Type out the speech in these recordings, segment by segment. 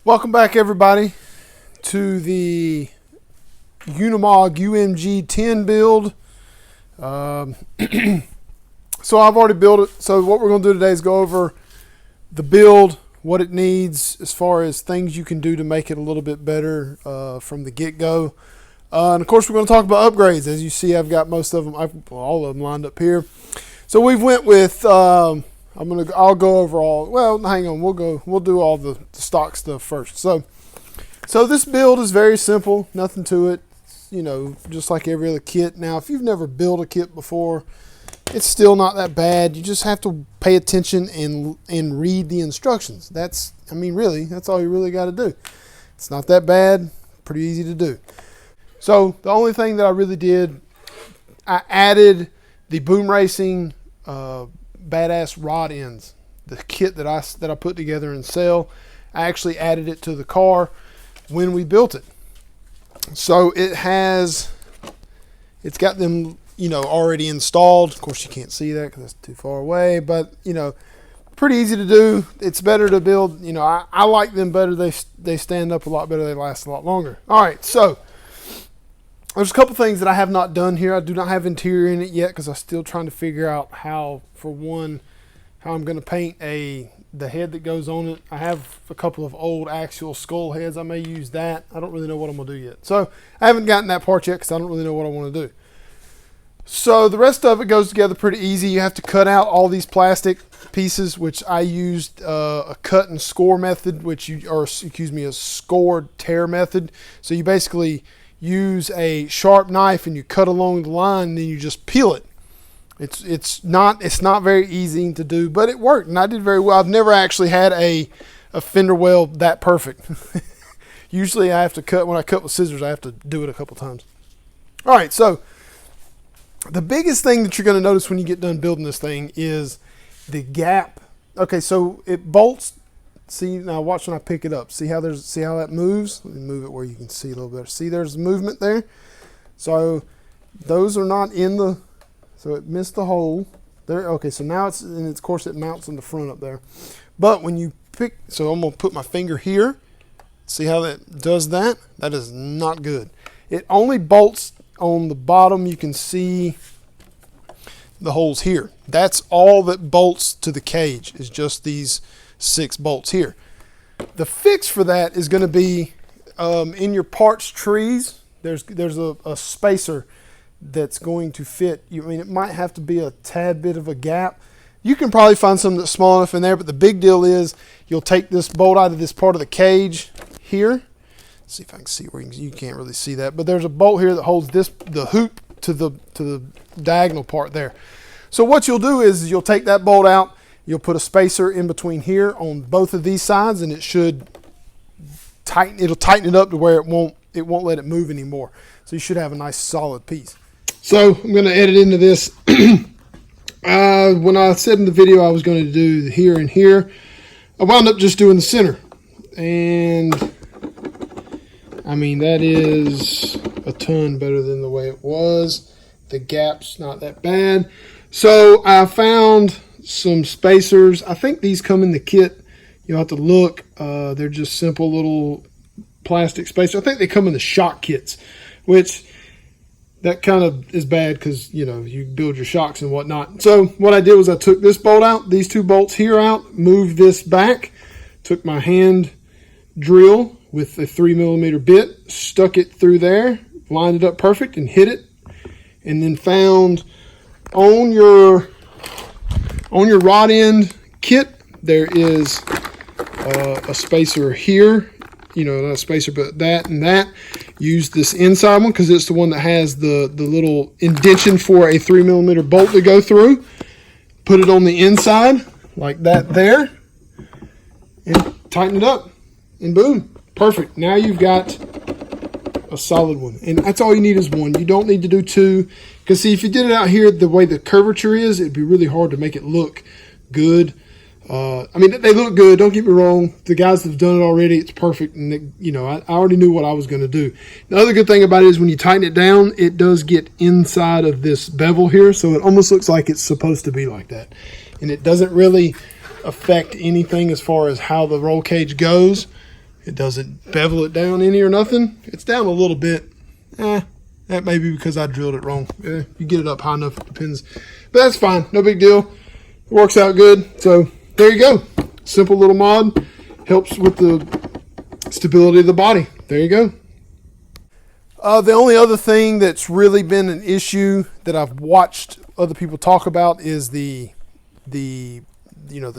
Welcome back, everybody, to the UMG10 build. So I've already built it. So what we're going to do today is go over the build, what it needs as far as things you can do to make it a little bit better from the get-go. And of course, we're going to talk about upgrades. As you see, I've got most of them, all of them lined up here. So we've went with. I'll go over all. Well, hang on. We'll do all the stock stuff first. So this build is very simple. Nothing to it. You know, just like every other kit. Now, if you've never built a kit before, it's still not that bad. You just have to pay attention and read the instructions. Really, that's all you really got to do. It's not that bad. Pretty easy to do. So the only thing that I really did, I added the Boom Racing badass rod ends, the kit that I put together and sell. I actually added it to the car when we built it. So it's got them, already installed. Of course, you can't see that because that's too far away, but pretty easy to do. It's better to build. I like them better. They stand up a lot better. They last a lot longer. All right, so there's a couple things that I have not done here. I do not have interior in it yet because I'm still trying to figure out how I'm going to paint the head that goes on it. I have a couple of old axial skull heads. I may use that. I don't really know what I'm going to do yet. So I haven't gotten that part yet because I don't really know what I want to do. So the rest of it goes together pretty easy. You have to cut out all these plastic pieces, which I used a cut and score method, a scored tear method. So you basically use a sharp knife and you cut along the line and then you just peel it. It's not very easy to do, but it worked and I did very well. I've never actually had a fender well that perfect. Usually I have to cut, when I cut with scissors, I have to do it a couple times. All right, so the biggest thing that you're going to notice when you get done building this thing is the gap. Okay, so it bolts. See, now watch when I pick it up. See how that moves? Let me move it where you can see a little better. See, there's movement there. So those are not in the, so it missed the hole there. Okay, so now of course it mounts in the front up there. But when you pick, so I'm gonna put my finger here. See how that does that? That is not good. It only bolts on the bottom. You can see the holes here. That's all that bolts to the cage, is just these 6 bolts here. The fix for that is going to be in your parts trees. There's a spacer that's going to fit. It might have to be a tad bit of a gap. You can probably find something that's small enough in there, but the big deal is you'll take this bolt out of this part of the cage here. Let's see if I can see where you can't really see that, but there's a bolt here that holds the hoop to the diagonal part there. So what you'll do is you'll take that bolt out. You'll put a spacer in between here on both of these sides, and it should tighten. It'll tighten it up to where it won't let it move anymore. So you should have a nice solid piece. So I'm going to edit into this. When I said in the video I was going to do here and here, I wound up just doing the center, and that is a ton better than the way it was. The gap's not that bad. So I found some spacers. I think these come in the kit. You'll have to look. They're just simple little plastic spacers. I think they come in the shock kits, which that kind of is bad because you build your shocks and whatnot. So what I did was I took this bolt out, these 2 bolts here out, moved this back, took my hand drill with a 3mm bit, stuck it through there, lined it up perfect and hit it, and then found on your rod end kit, there is a spacer here, not a spacer, but that and that. Use this inside one because it's the one that has the little indentation for a 3mm bolt to go through. Put it on the inside like that there, and tighten it up, and boom, perfect. Now you've got a solid one, and that's all you need is one. You don't need to do 2, because see, if you did it out here the way the curvature is, it'd be really hard to make it look good. They look good, don't get me wrong. The guys that have done it already, it's perfect, and I already knew what I was going to do. The other good thing about it is when you tighten it down, it does get inside of this bevel here, so it almost looks like it's supposed to be like that, and it doesn't really affect anything as far as how the roll cage goes. It doesn't bevel it down any or nothing. It's down a little bit. That may be because I drilled it wrong. You get it up high enough, it depends. But that's fine, no big deal. It works out good. So there you go. Simple little mod. Helps with the stability of the body. There you go. The only other thing that's really been an issue that I've watched other people talk about is the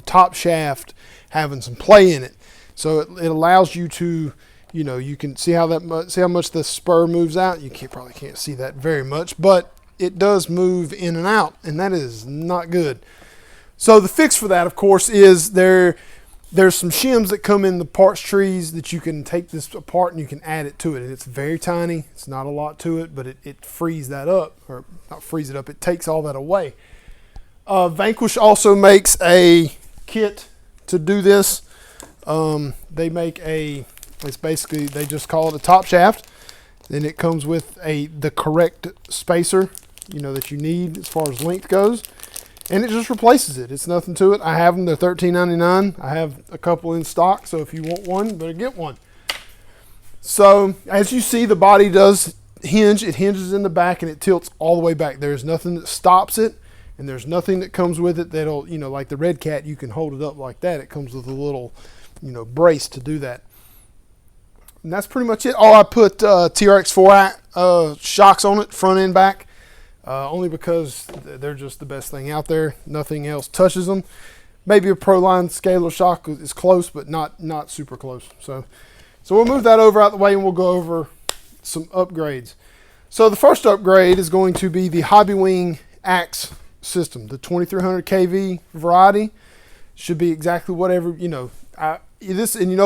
top shaft having some play in it. So it allows you to, you can see how much the spur moves out. You probably can't see that very much, but it does move in and out, and that is not good. So the fix for that, of course, is there's some shims that come in the parts trees that you can take this apart and you can add it to it. And it's very tiny. It's not a lot to it, but it frees that up, or not frees it up. It takes all that away. Vanquish also makes a kit to do this. They make it's basically, they just call it a top shaft. Then it comes with the correct spacer, that you need as far as length goes. And it just replaces it. It's nothing to it. I have them. They're $13.99. I have a couple in stock, so if you want one, you better get one. So as you see, the body does hinge. It hinges in the back and it tilts all the way back. There's nothing that stops it, and there's nothing that comes with it that'll, like the Red Cat, you can hold it up like that. It comes with a little, brace to do that. And that's pretty much it. I put TRX4 shocks on it, front and back. Only because they're just the best thing out there. Nothing else touches them. Maybe a Proline scalar shock is close, but not super close. So we'll move that out the way, and we'll go over some upgrades. So the first upgrade is going to be the Hobbywing axe system, the 2300 kV variety. Should be exactly whatever, and you know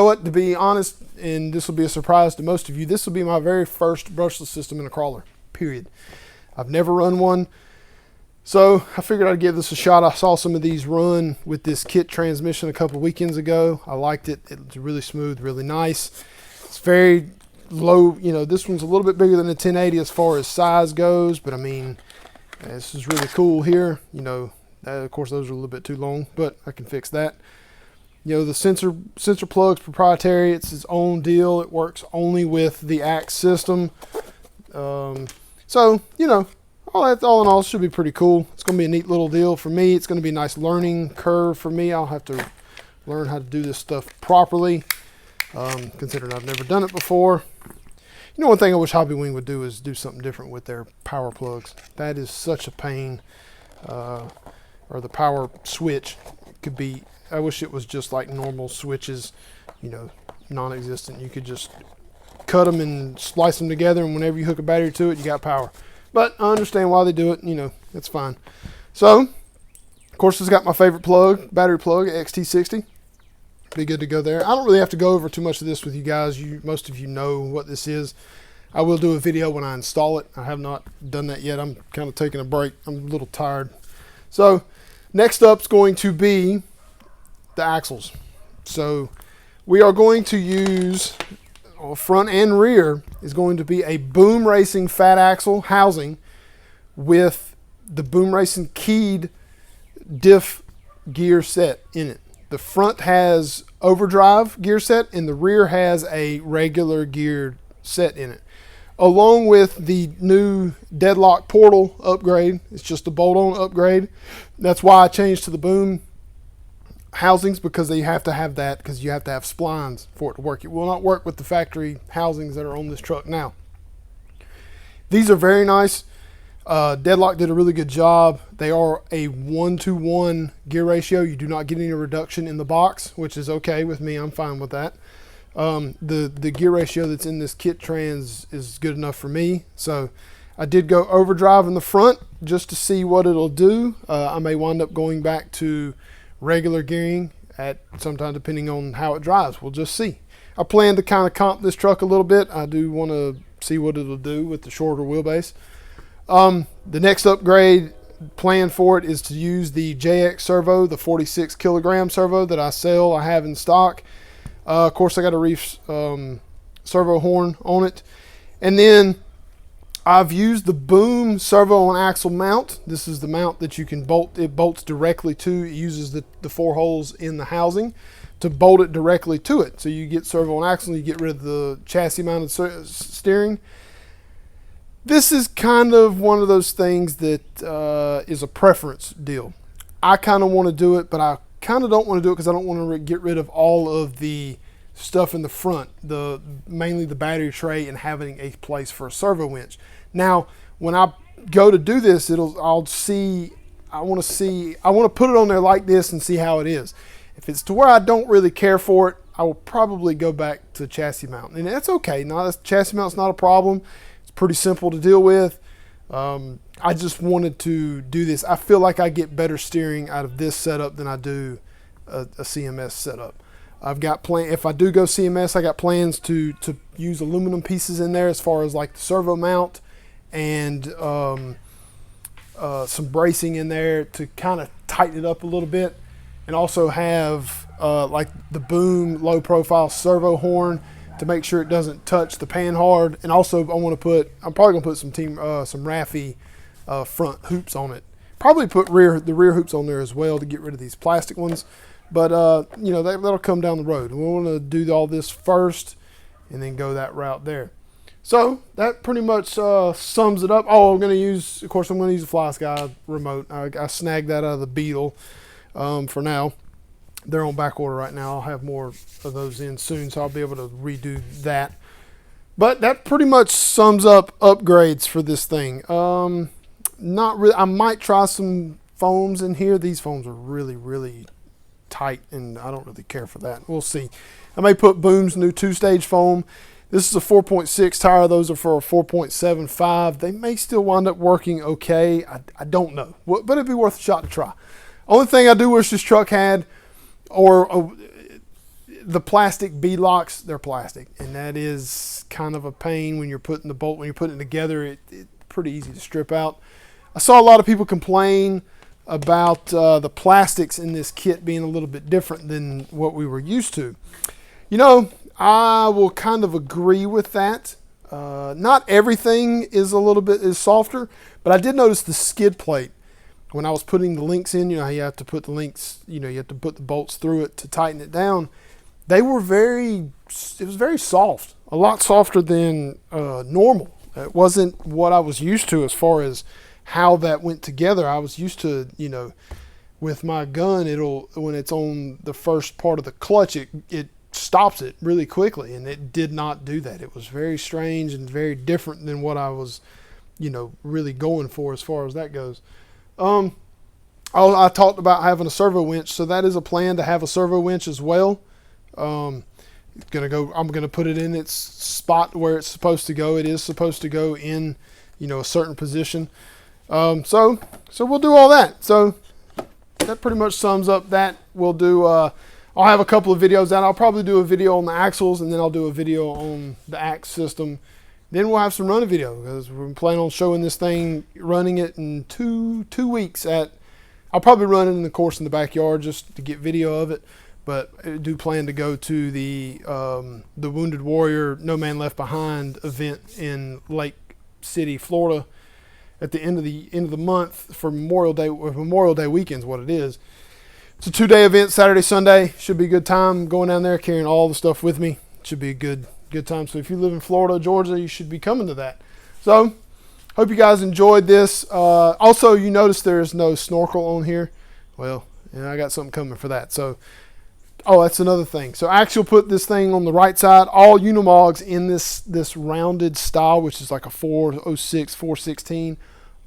what, to be honest, and this will be a surprise to most of you, this will be my very first brushless system in a crawler, period. I've never run one, so I figured I'd give this a shot. I saw some of these run with this kit transmission a couple of weekends ago. I liked it. It's really smooth, really nice. It's very low. This one's a little bit bigger than the 1080 as far as size goes, but I mean, this is really cool here. Of course, those are a little bit too long, but I can fix that. The sensor plug's proprietary. It's its own deal. It works only with the axe system. So, all in all, should be pretty cool. It's going to be a neat little deal for me. It's going to be a nice learning curve for me. I'll have to learn how to do this stuff properly, considering I've never done it before. One thing I wish Hobbywing would do is do something different with their power plugs. That is such a pain. Or the power switch could be, I wish it was just like normal switches, non-existent. You could just cut them and splice them together, and whenever you hook a battery to it, you got power. But I understand why they do it. That's fine. So, of course, it's got my favorite plug, battery plug, XT60. Be good to go there. I don't really have to go over too much of this with you guys. Most of you know what this is. I will do a video when I install it. I have not done that yet. I'm kind of taking a break. I'm a little tired. So, next up is going to be the axles. So, we are going to use, front and rear, is going to be a Boom Racing fat axle housing with the Boom Racing keyed diff gear set in it. The front has overdrive gear set, and the rear has a regular gear set in it, along with the new deadlock portal upgrade. It's just a bolt-on upgrade. That's why I changed to the Boom housings, because you have to have that, because you have to have splines for it to work. It will not work with the factory housings that are on this truck now. These are very nice. Deadlock did a really good job. They are a 1-to-1 gear ratio. You do not get any reduction in the box, which is okay with me. I'm fine with that. The gear ratio that's in this kit trans is good enough for me. So I did go overdrive in the front just to see what it'll do. I may wind up going back to regular gearing at sometime, depending on how it drives. We'll just see. I plan to kind of comp this truck a little bit. I do want to see what it'll do with the shorter wheelbase. The next upgrade plan for it is to use the JX Servo, the 46 kilogram servo that I have in stock. Of course, I got a Reef servo horn on it. And then I've used the Boom servo on axle mount. This is the mount that you can bolt. It bolts directly to. It uses the 4 holes in the housing. to bolt it directly to it. So you get servo and axle, you get rid of the chassis mounted steering. This is kind of one of those things that is a preference deal. I kind of want to do it, but I kind of don't want to do it because I don't want to get rid of all of the stuff in the front, mainly the battery tray, and having a place for a servo winch. Now, when I go to do this, I want to put it on there like this and see how it is. If it's to where I don't really care for it, I will probably go back to chassis mount, and that's okay. Chassis mount's not a problem. It's pretty simple to deal with. I just wanted to do this. I feel like I get better steering out of this setup than I do a CMS setup. I've got if I do go CMS, I got plans to use aluminum pieces in there as far as like the servo mount and some bracing in there to kind of tighten it up a little bit, and also have like the boom low profile servo horn to make sure it doesn't touch the pan hard. And also I'm probably gonna put some Raffy front hoops on it. Probably put the rear hoops on there as well to get rid of these plastic ones. But that'll come down the road. We want to do all this first and then go that route there. So that pretty much sums it up. Oh, I'm going to use the Fly Sky remote. I snagged that out of the Beetle for now. They're on back order right now. I'll have more of those in soon, so I'll be able to redo that. But that pretty much sums up upgrades for this thing. Not really. I might try some foams in here. These foams are really, really tight, and I don't really care for that. We'll see. I may put Boom's new 2-stage foam. This is a 4.6 tire. Those are for a 4.75. They may still wind up working okay. I don't know, but it'd be worth a shot to try. Only thing I do wish this truck had, the plastic bead locks. They're plastic, and that is kind of a pain when you're putting when you're putting it together. It's pretty easy to strip out. I saw a lot of people complain about the plastics in this kit being a little bit different than what we were used to. I will kind of agree with that. Not everything is softer, but I did notice the skid plate when I was putting the links in. How you have to put the links, you have to put the bolts through it to tighten it down. It was very soft, a lot softer than normal. It wasn't what I was used to as far as how that went together. I was used to, with my gun, when it's on the first part of the clutch, it stops it really quickly, and it did not do that. It was very strange and very different than what I was, really going for as far as that goes. I talked about having a servo winch, so that is a plan to have a servo winch as well. I'm gonna put it in its spot where it's supposed to go. It is supposed to go in, a certain position. So we'll do all that. So that pretty much sums up that. We'll do, I'll have a couple of videos out. I'll probably do a video on the axles, and then I'll do a video on the axe system. Then we'll have some running video, because we're planning on showing this thing, running it in two weeks I'll probably run it in the course in the backyard just to get video of it. But I do plan to go to the Wounded Warrior No Man Left Behind event in Lake City, Florida, at the end of the month for Memorial Day. Memorial Day weekend is what it is. It's a 2-day event, Saturday, Sunday. Should be a good time. Going down there, carrying all the stuff with me. Should be a good time. So if you live in Florida, Georgia, you should be coming to that. So hope you guys enjoyed this. Also, you notice there's no snorkel on here. Well, I got something coming for that. So, that's another thing. So Axial put this thing on the right side. All Unimogs in this rounded style, which is like a 406, 416.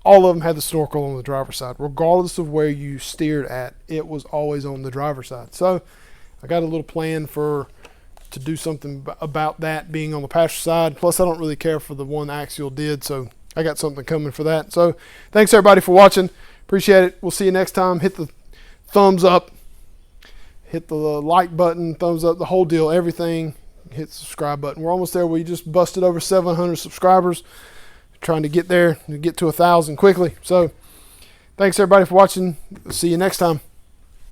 All of them had the snorkel on the driver's side. Regardless of where you steered at, it was always on the driver's side. So I got a little plan to do something about that being on the passenger side. Plus, I don't really care for the one Axial did, so I got something coming for that. So thanks everybody for watching. Appreciate it. We'll see you next time. Hit the thumbs up. Hit the like button, thumbs up, the whole deal, everything. Hit the subscribe button. We're almost there. We just busted over 700 subscribers. Trying to get there and get to 1,000 quickly. So thanks everybody for watching. See you next time.